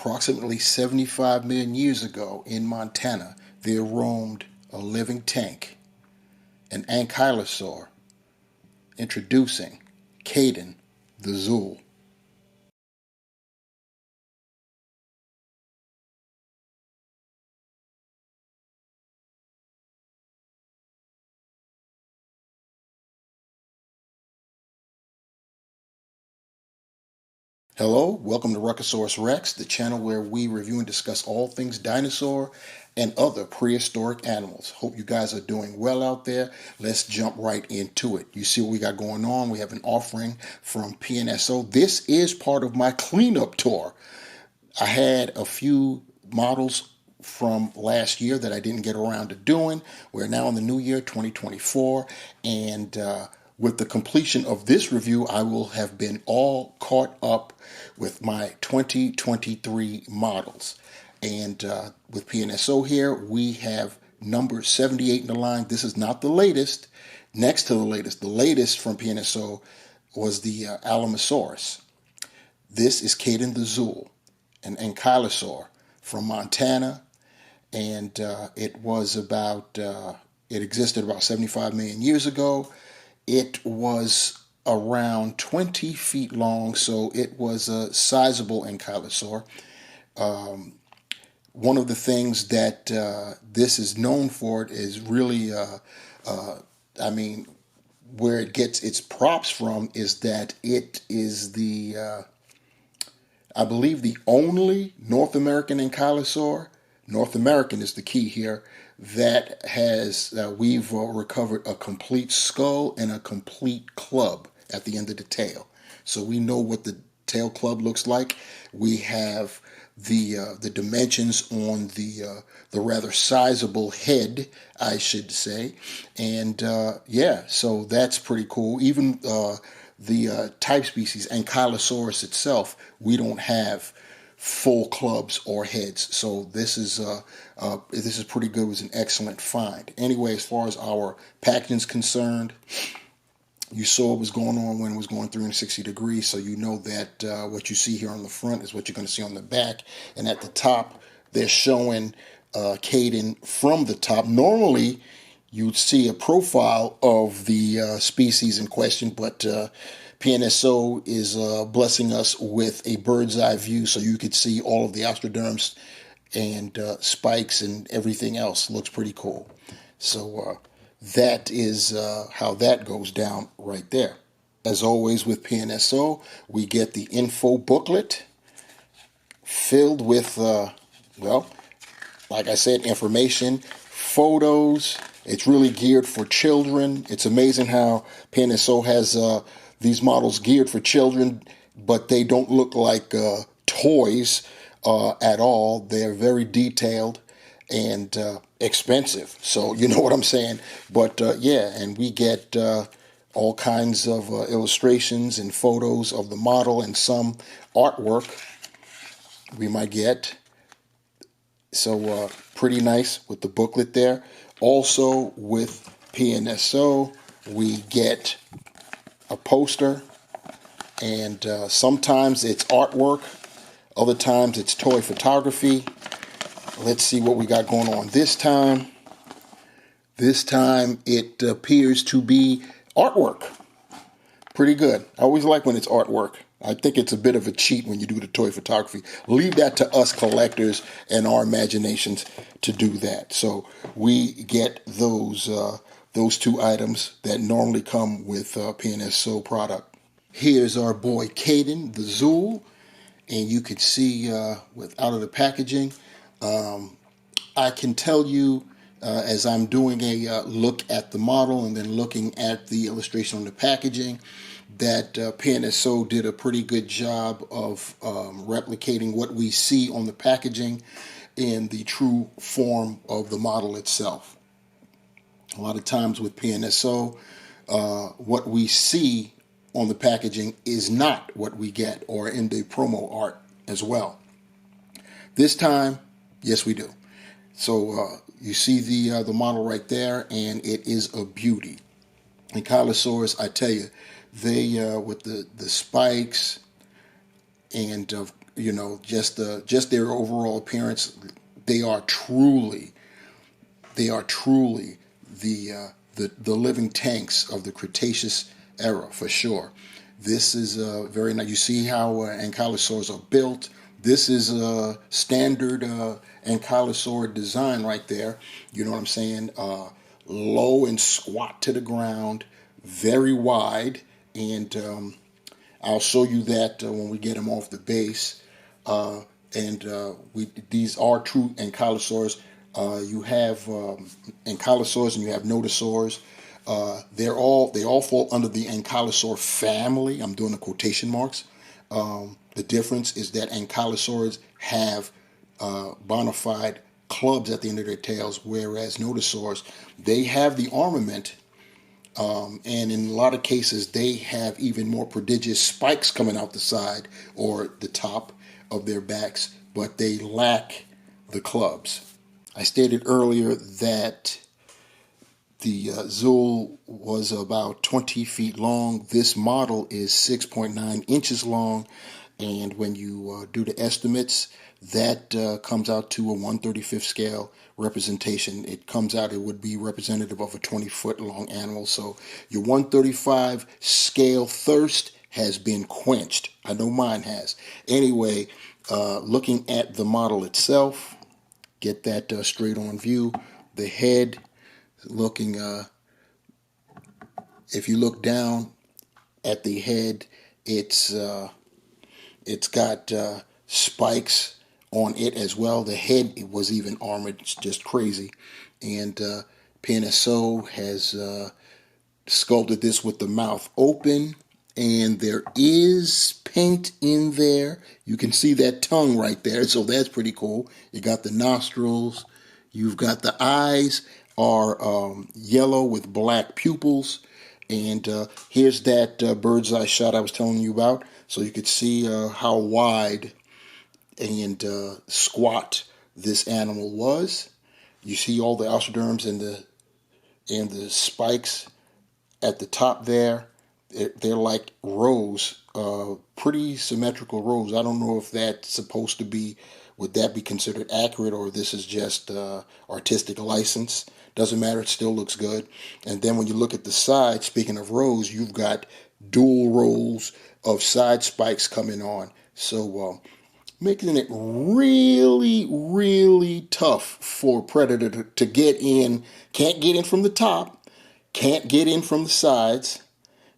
Approximately 75 million years ago in Montana, there roamed a living tank, an ankylosaur, introducing Cayden the Zuul. Hello, welcome to Ruckosaurus Rex, the channel where we review and discuss all things dinosaur and other prehistoric animals. Hope you guys are doing well out there. Let's jump right into it. You see what we got going on. We have an offering from PNSO. This is part of my cleanup tour. I had a few models from last year that I didn't get around to doing. We're now in the new year, 2024, and with the completion of this review, I will have been all caught up with my 2023 models. And with PNSO here, we have number 78 in the line. This is not the latest. Next to the latest from PNSO was the Alamosaurus. This is Cayden the Zuul, an ankylosaur from Montana, and it existed about 75 million years ago. It was around 20 feet long, so it was a sizable ankylosaur. One of the things that this is known for is really, where it gets its props from is that it is I believe the only North American ankylosaur. North American is the key here. That has we've recovered a complete skull and a complete club at the end of the tail. So we know what the tail club looks like. We have the dimensions on the rather sizable head, I should say, and so that's pretty cool. Even the type species Ankylosaurus itself, we don't have full clubs or heads, so this is pretty good. It was an excellent find. Anyway, as far as our packaging is concerned, you saw what was going on when it was going 360 degrees, so you know that what you see here on the front is what you're going to see on the back. And at the top, they're showing Cayden from the top. Normally, you'd see a profile of the species in question, but PNSO is blessing us with a bird's eye view, so you could see all of the osteoderms and spikes and everything else. Looks pretty cool. So that is how that goes down right there. As always with PNSO, we get the info booklet filled with, like I said, information, photos. It's really geared for children. It's amazing how PNSO has these models geared for children, but they don't look like toys at all. They're very detailed and expensive. So you know what I'm saying. But and we get all kinds of illustrations and photos of the model and some artwork we might get. So pretty nice with the booklet there. Also with PNSO, we get a poster, and sometimes it's artwork, other times it's toy photography. Let's see what we got going on this time. This time it appears to be artwork. Pretty good. I always like when it's artwork. I think it's a bit of a cheat when you do the toy photography. Leave that to us collectors and our imaginations to do that. So we get those two items that normally come with PNSO product. Here's our boy Cayden the Zuul, and you can see out of the packaging. I can tell you as I'm doing a look at the model and then looking at the illustration on the packaging, that PNSO did a pretty good job of replicating what we see on the packaging in the true form of the model itself. A lot of times with PNSO, what we see on the packaging is not what we get, or in the promo art as well. This time, yes, we do. So you see the model right there, and it is a beauty. Ankylosaurus, I tell you, they with the spikes and just their overall appearance. They are truly, the living tanks of the Cretaceous era for sure. This is very nice. You see how ankylosaurs are built. This is a standard ankylosaur design right there. You know what I'm saying? Low and squat to the ground, very wide, and I'll show you that when we get them off the base. These are true ankylosaurs. You have ankylosaurs and you have nodosaurs. They all fall under the ankylosaur family. I'm doing the quotation marks. The difference is that ankylosaurs have bona fide clubs at the end of their tails, whereas nodosaurs, they have the armament, and in a lot of cases they have even more prodigious spikes coming out the side or the top of their backs, but they lack the clubs. I stated earlier that the Zuul was about 20 feet long. This model is 6.9 inches long, and when you do the estimates, that comes out to a 1/35 scale representation. It comes out, it would be representative of a 20-foot long animal. So your 1/35 scale thirst has been quenched. I know mine has. Anyway, looking at the model itself, get that straight on view. The head, looking, if you look down at the head, it's got spikes on it as well. The head, it was even armored. It's just crazy. And PNSO has sculpted this with the mouth open, and there is paint in there. You can see that tongue right there, so that's pretty cool. You got the nostrils. You've got the eyes are yellow with black pupils. And here's that bird's eye shot I was telling you about. So you could see how wide and squat this animal was. You see all the osteoderms and the spikes at the top there. They're like rows, pretty symmetrical rows. I don't know if that's supposed to be, would that be considered accurate, or this is just artistic license. Doesn't matter, it still looks good. And then when you look at the side, speaking of rows, you've got dual rows of side spikes coming on. So making it really, really tough for a predator to get in. Can't get in from the top, can't get in from the sides.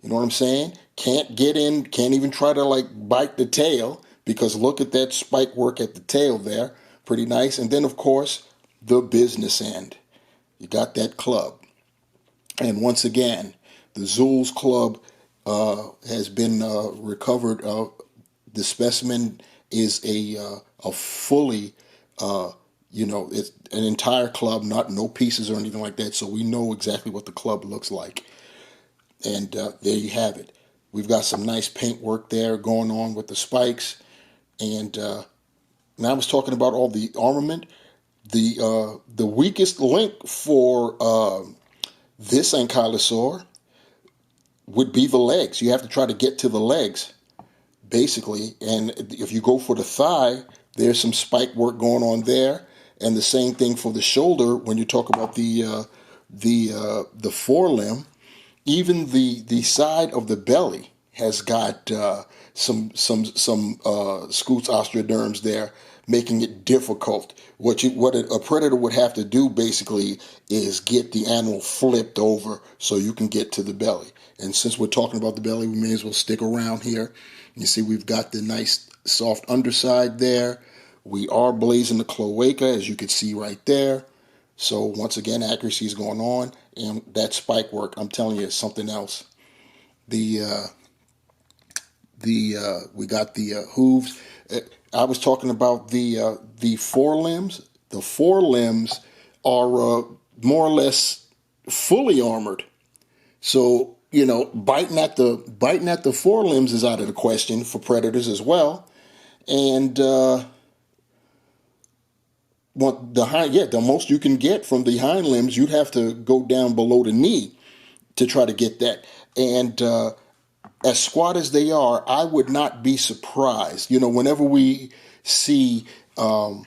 You know what I'm saying? Can't get in, can't even try to like bite the tail, because look at that spike work at the tail there. Pretty nice. And then, of course, the business end. You got that club. And once again, the Zuul's club has been recovered. The specimen is a fully, it's an entire club, no pieces or anything like that. So we know exactly what the club looks like. And there you have it. We've got some nice paint work there going on with the spikes. And now I was talking about all the armament. The weakest link for this ankylosaur would be the legs. You have to try to get to the legs, basically. And if you go for the thigh, there's some spike work going on there. And the same thing for the shoulder when you talk about the forelimb. Even the side of the belly has got some scutes osteoderms there, making it difficult. What a predator would have to do basically is get the animal flipped over so you can get to the belly. And since we're talking about the belly, we may as well stick around here. You see we've got the nice soft underside there. We are blazing the cloaca, as you can see right there. So once again, accuracy is going on, and that spike work, I'm telling you, is something else. We got the hooves. I was talking about the forelimbs. The forelimbs are more or less fully armored. So biting at the forelimbs is out of the question for predators as well. And the most you can get from the hind limbs, you'd have to go down below the knee to try to get that. And as squat as they are, I would not be surprised. Whenever we see a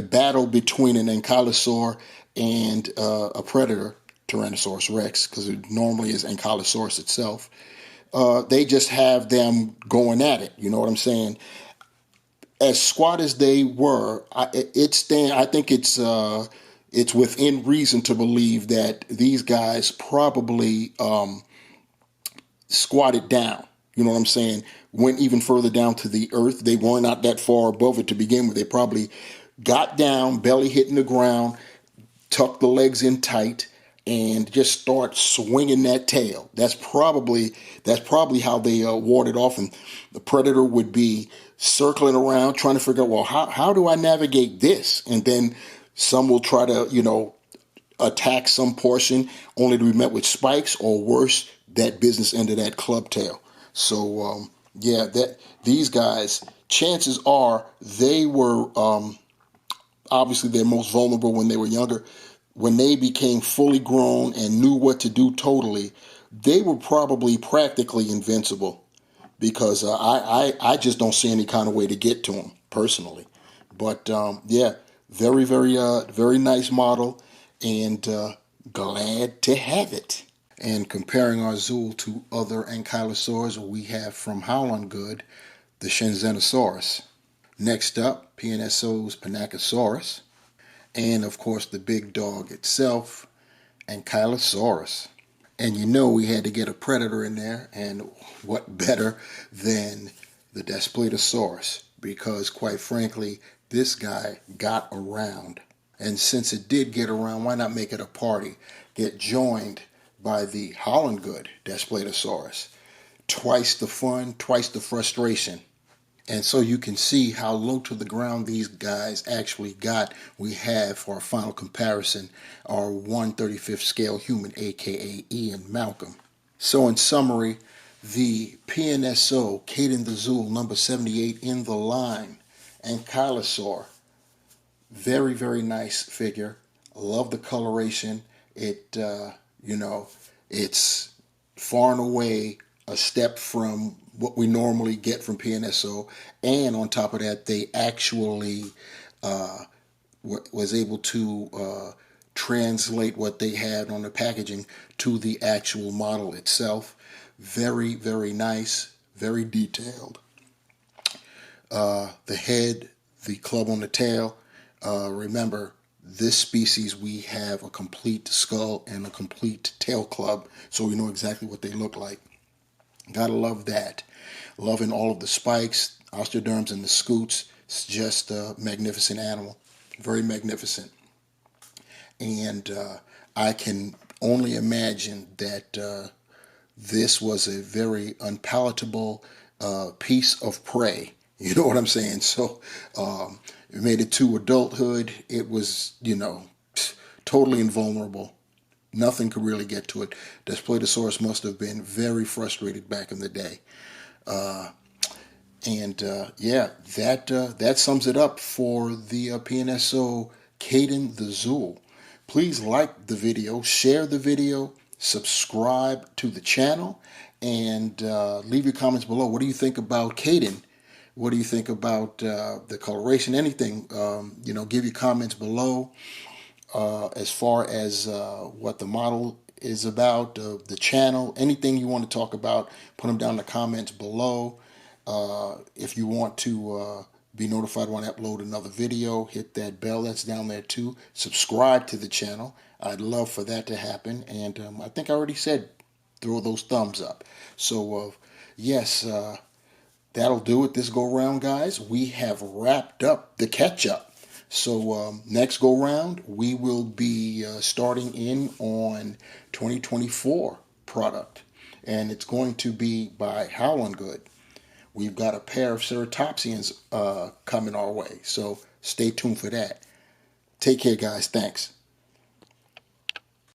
battle between an ankylosaur and a predator, Tyrannosaurus Rex, because it normally is Ankylosaurus itself, they just have them going at it. You know what I'm saying? As squat as they were, I think it's within reason to believe that these guys probably squatted down. You know what I'm saying? Went even further down to the earth. They were not that far above it to begin with. They probably got down, belly hitting the ground, tuck the legs in tight, and just start swinging that tail. That's probably how they warded off. And the predator would be circling around, trying to figure out, well, how do I navigate this? And then some will try to, attack some portion, only to be met with spikes, or worse, that business end of that club tail. So that these guys, chances are they were obviously they're most vulnerable when they were younger. When they became fully grown and knew what to do totally, they were probably practically invincible, because I just don't see any kind of way to get to them personally. But very, very, very nice model, and glad to have it. And comparing our Zuul to other ankylosaurs, we have from Howlin' Good the Shenzenosaurus. Next up, PNSO's Panachosaurus. And of course, the big dog itself, Ankylosaurus. And we had to get a predator in there, and what better than the Daspletosaurus? Because quite frankly, this guy got around. And since it did get around, why not make it a party? Get joined by the Howlin' Good Daspletosaurus. Twice the fun, twice the frustration. And so you can see how low to the ground these guys actually got. We have, for our final comparison, our 1/35th scale human, aka Ian Malcolm. So in summary, the PNSO Cayden the Zuul, number 78 in the line, Ankylosaur. Very, very nice figure. I love the coloration. It's far and away a step from what we normally get from PNSO, and on top of that, they actually was able to translate what they had on the packaging to the actual model itself. Very, very nice, very detailed. The head, the club on the tail. Remember, this species, we have a complete skull and a complete tail club, so we know exactly what they look like. Gotta love that. Loving all of the spikes, osteoderms, and the scoots. It's just a magnificent animal. Very magnificent. And I can only imagine that this was a very unpalatable piece of prey. You know what I'm saying? So it made it to adulthood. It was, totally invulnerable. Nothing could really get to it. Daspletosaurus must have been very frustrated back in the day. That sums it up for the PNSO Cayden the Zuul. Please like the video, share the video, subscribe to the channel, and leave your comments below. What do you think about Cayden? What do you think about the coloration? Anything, give your comments below. As far as what the model is about, the channel, anything you want to talk about, put them down in the comments below. If you want to be notified when I upload another video, hit that bell that's down there too. Subscribe to the channel. I'd love for that to happen. And I think I already said throw those thumbs up. So, yes, that'll do it this go round, guys. We have wrapped up the catch-up. So next go round, we will be starting in on 2024 product, and it's going to be by Howlin' Good. We've got a pair of ceratopsians coming our way, so stay tuned for that. Take care, guys. Thanks.